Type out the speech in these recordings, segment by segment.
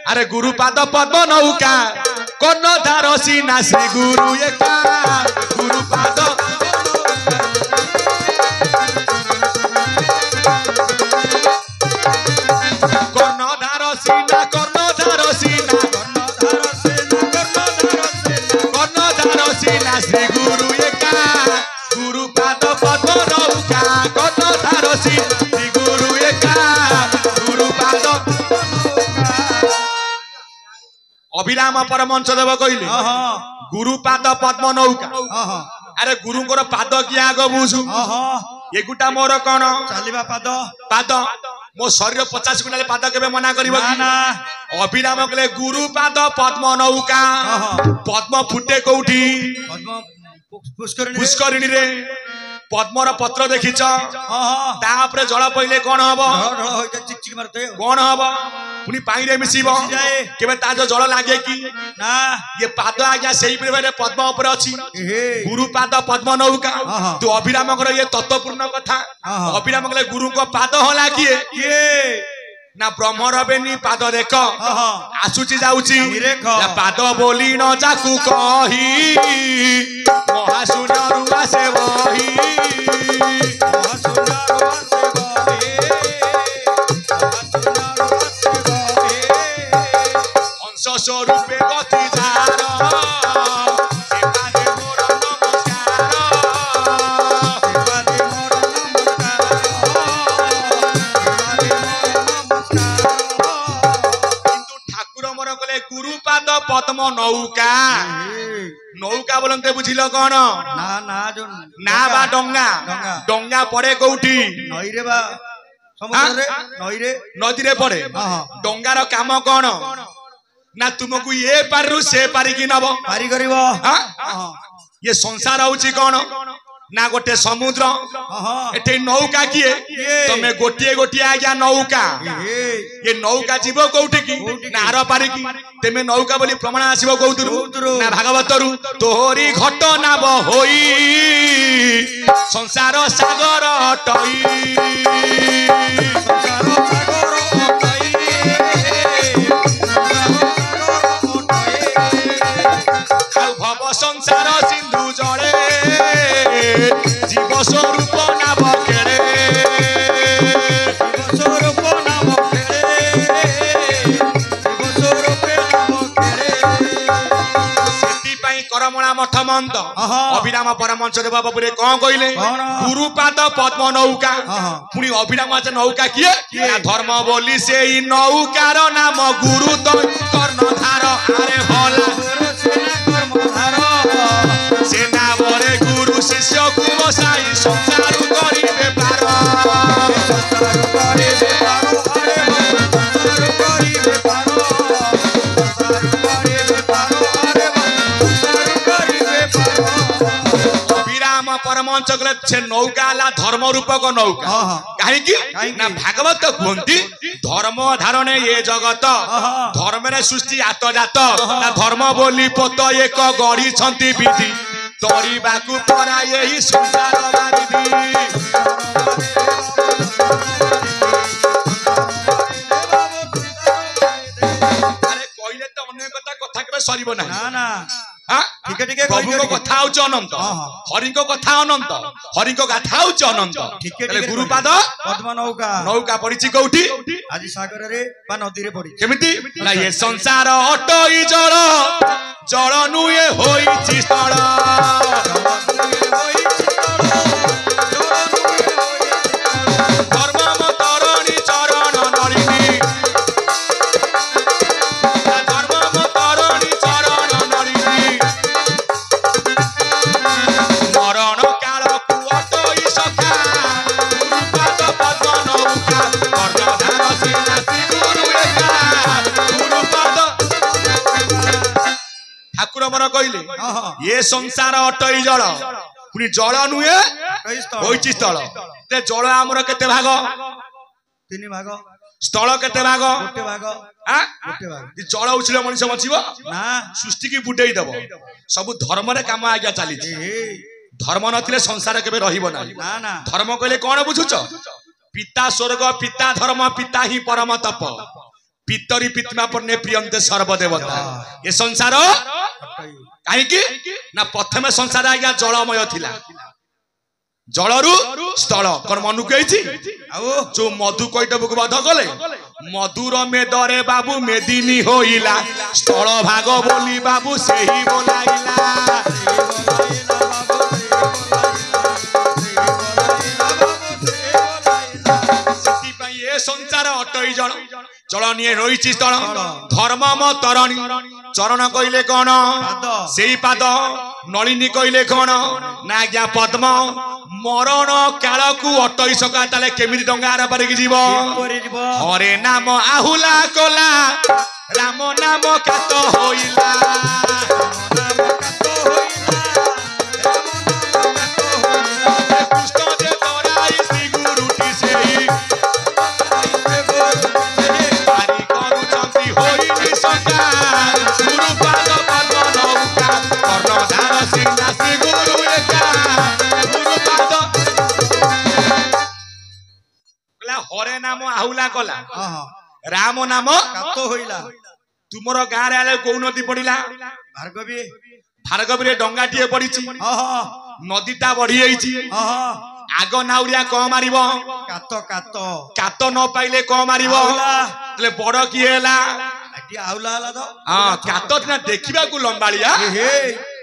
अरे गुरुपाद पद्म नौका कर्णधार सीना श्री गुरु एका गुरुपाद कर्णधार सीना श्री गुरु एका गुरुपाद पद्म नौका कर्णधार श्री गुरु एका गुरुपाद अभिराम परमंश देव कहले गुरुपाद पद्म नौका अरे गुरुंकर पाद किए आग बुझु एगुटा मोर कौन चलिबा पाद पाद मो शरीर 50 गुणा पाद केबे मना करिवो ना अभिराम कहले गुरुपाद पद्म नौका पद्म फुटे कोठी पद्म पुष्करिणी रे पद्मर पत्र देखिछ तापरे जल पइले कोन हबो चिकचिक मारते कोन हबो पुनी पानी रे मिसिबो केबे ता जो जल लागे कि ना ये पाद आज्ञा सेही प्रेमे पद्म ऊपर अछि गुरुपाद पद्म नौका तो अभिराम कर ये तत्वपूर्ण कथा अभिराम कहले गुरु को पाद होला किए ना ब्रह्म रबेनी पाद देख आसुची जाउची पाद बोली न जाकू कही महाशून्य रुआ से वही हंस स्वरूपे गति जार गुरुपाद पद्म नौका नौका बोलते बुझिल कौन ना ना जो ना बा डंगा डंगा पड़े कोठी नई रे बा समुद्र रे नई रे नदी रे पड़े डंगार काम कौन ना तुमको ये पारु से पारी की नब पारी करिवो ये संसार होची कौन ना गोटे समुद्र एटे नौका किए तमे गोटिए गोटिए आज्ञा नौका ये नौका जीव कोठी की ना आर पारी की तेमे नौका बोली प्रमाण आसीबो कोउतरु ना भागवतरु तोहरी घटना होई संसार सागर अटई संसार सागर अटई भव संसार सिंधु जड़े जीव स्वरूप नाम खेले जीव स्वरूप नाम खेले जीव स्वरूप नाम खेले सेति पई करमणा मठ मंद अभिराम परमंश देव बाबूरे कोन कइले गुरुपाद पद्म नौका पुनी अभिराम आज नौका किए धर्म बोली सेई नौकार नाम गुरु तो कर्णधार अरे होला सेना बरे गुरु शिष्य को बसाई संसार करिबे पार संसार करिबे पार अरे संसार करिबे पार संसार करिबे पार अरे संसार करिबे पार अभिराम परमंश कहले छे नौका ला धर्म रूपक नौका काहे की ना भागवत कहंती धर्म धारणे ये जगत धर्म रे सृष्टि आतजात ना धर्म बोली पत एक गढ़ी छंती विधि तोरी बाकू परा यही संसार मारिदी अरे कहले तो अन्य कथा केबे सरीबो ना ना हां ठीक ठीक प्रभु को कथा होच अनंत हरि को कथा अनंत हरि को गाथा होच अनंत ठीक गुरुपाद पद्म नौका नौका पड़िछि कोठी आज सागर रे बा नदी रे पड़ी केमिति ना ये संसार अटई जल जल नुए होइछि स्थल धर्म तरणी चरण नरिनी धर्म तरणी चरण नरिनी मरण काल को अटई सखा गुरुपाद पद्म नौका कर्णधार सेना गुरु एका गुरुपाद ठाकुर मर कहले ये संसार अटई जल पुनी जल नुहे होइछि स्थल ते जल हमर केते भाग तीन भाग स्थल केते भाग गोटे भाग हां गोटे भाग जल उछले मनुष्य मचिबो ना सृष्टि की बुटेई दबो सब धर्म रे काम आज्ञा चली धर्म नथिले संसार केबे रहिबो ना ना धर्म कहले कोन बुझुछ पिता स्वर्ग पिता धर्म पिता ही परम तप पितरी पितमा पर प्रियंते सर्वदेवता ये संसार कहीं ना प्रथम संसार आज्ञा जलमय थिला जलरू स्थल कौन मनु कही जो मधु कैटब को बध कले मधुर मेदरे बाबू मेदिनी होइला स्थल भाग बोली बाबू से ही बोलाइला ये संसार अटई जल चल निये रही स्थल धर्म म तरणी चरण कहले कौन से पाद नलिनी कहले कौन ना आज्ञा पद्म मरण काल को अटई सका ताले केमिति डंगार पारिक जीव हरे नाम आहुला कला राम नाम कात होइला कृष्ण जे तोराई श्री गुरुटी सेही पारी करूचंती होइनी संगा गुरु पाद पद्म नौका कर्णधार सिंहा श्री गुरु एका गुरु पाद हरे नाम आहुला कला राम नाम कातो होइला तुमर गाँ रे कौ नदी पड़िला भार्गवी भार्गवी डंगाटीए पड़ी नदीटा बढ़ी आग नाउरिया कौन मार कातो कातो कात न पाइले कौन मार बड़ किए आउला तो हाँ कात देखा लंबाड़िया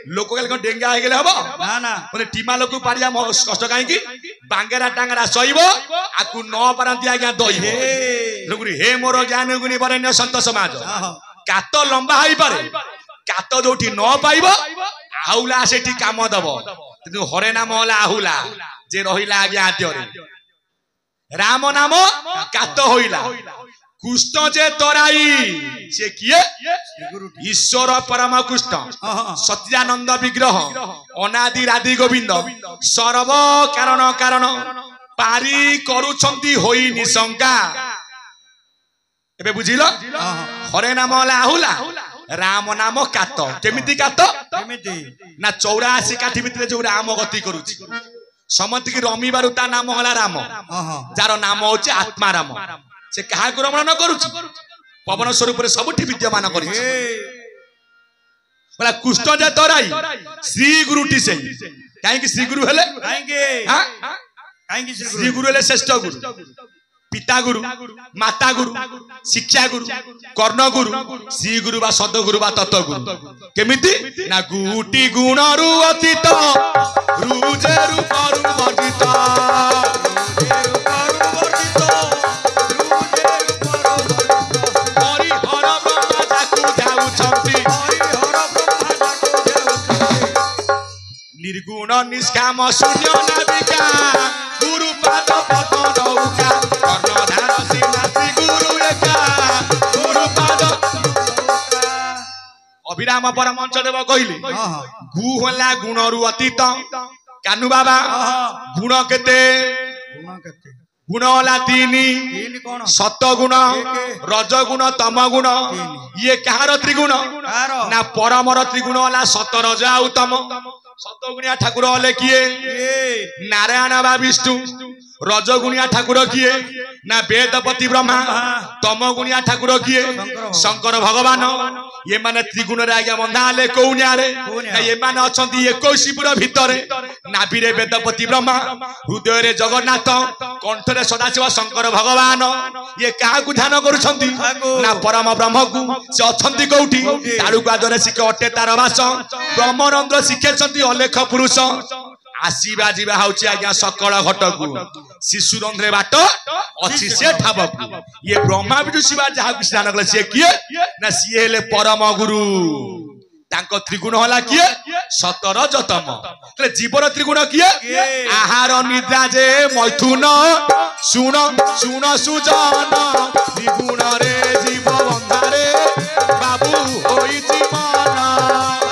लोक डेंगा हो गले हम ना ना माने टीमा लोक पारिया कष्ट कहीं बांगेरा टांगरा सहीब आकु न पारती आज्ञा दही हे मोर ज्ञान गुणी बरण्य संत समाज कात लंबा हो पारे कात जो न पाइब आहुला से काम दब किंतु हरे नाम होला आहुला जे रहिला आज्ञा आद्य राम नाम कात होइला कृष्ण जे तराई से किए ईश्वर परम कृष्ण सत्यानंद विग्रह अनादि राधि गोविंद सर्व कारण कारण पारी करूछंती होई निशंका एबे बुझिलो हरे नाम होला आहुला राम नाम कात केमिति कात केमिति ना 84 काठी भितरे जो राम गति करूची समति की रमीबारु ता नाम होला राम जार नाम होचे आत्मा राम से कहा को रमण न करूची पवन स्वरूप रे सबठी विद्यमान करी बोला कुष्ठ जे तराई श्री गुरुटी से काहे कि श्री गुरु हेले काहे कि श्री गुरु हेले श्रेष्ठ गुरु पिता गुरु माता गुरु शिक्षा गुरु कर्ण गुरु श्री गुरु बा सद गुरु बा तत्व गुरु केमिति ना गुटी गुण रु अतीत रुजे रूप रु वर्जित निर्गुण निष्काम शून्य नाविका गुरु पाद पद्म नौका कर्णधार सिंहासी गुरु एका गुरु पाद अभिराम परमंश देव कहले गु होला गुण रु अतीत कानू बाबा गुण केते गुण होला तीनी सत गुण रज गुण तम गुण ये कहार त्रिगुण ना परमर त्रिगुण होला सत रज आउ तम सतगुणिया ठाकुर हले किए नारायण बा विष्णु रजगुणिया ठाकुर किए ना वेदपति ब्रह्मा तमगुणिया ठाकुर किए शंकर भगवान ये माने त्रिगुण रे आज्ञा बंधा हले कौनिया रे ना ये माने अछंती 21 भितरे नाभिरे वेदपति ब्रह्मा हृदय रे जगन्नाथ कंठ रे सदाशिव शंकर भगवान ये काहा को ध्यान करूछंती ना परम ब्रह्म को से अछंती कोठी तालुका दरे सिके अटे तार वास ब्रह्मरंद्र सिखेछंती अलेख पुरुष आसीबा जीवा होची आज्ञा सकल घटकू शिशु रंध्रे बाट अछि से ठाबकू ये ब्रह्मा विष्णु शिवा जहा को स्नान कले से किए ना सिए हेले परम गुरु तांको त्रिगुण होला किए सतर जतम तले जीवन त्रिगुण किए आहार निद्रा जे मैथुन सुण सुण सुजन त्रिगुण रे जीव बंधारे बाबू होई जीवन